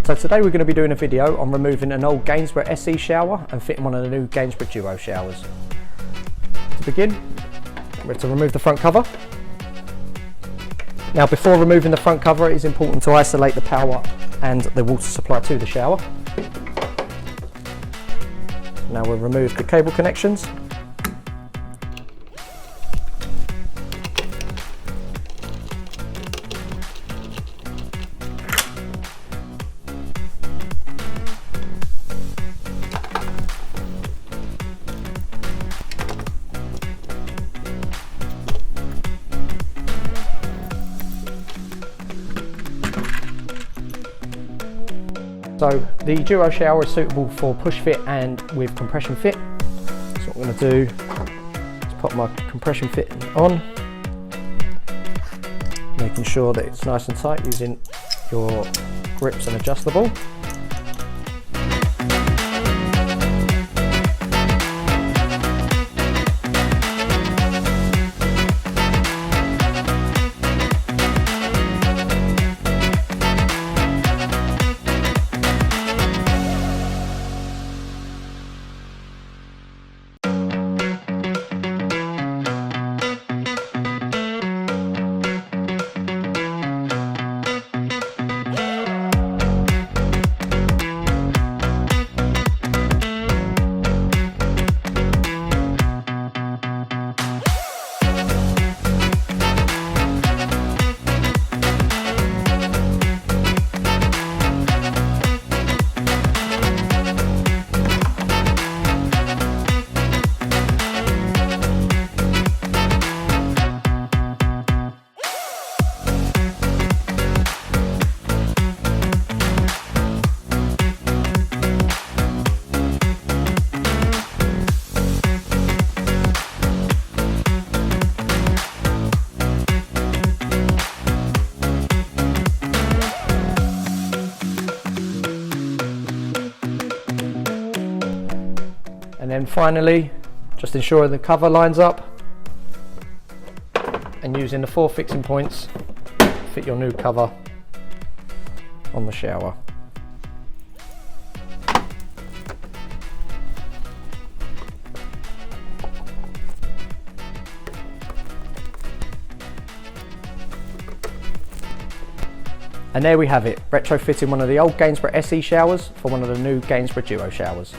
So today we're going to be doing a video on removing an old Gainsborough SE shower and fitting one of the new Gainsborough Duo showers. To begin, we're to remove the front cover. Now before removing the front cover, it is important to isolate the power and the water supply to the shower. Now we'll remove the cable connections. So the Duo shower is suitable for push fit and with compression fit. So what I'm going to do is pop my compression fit on, making sure that it's nice and tight using your grips and adjustable. And then finally, just ensuring the cover lines up and using the 4 fixing points, fit your new cover on the shower. And there we have it, retrofitting one of the old Gainsborough SE showers for one of the new Gainsborough Duo showers.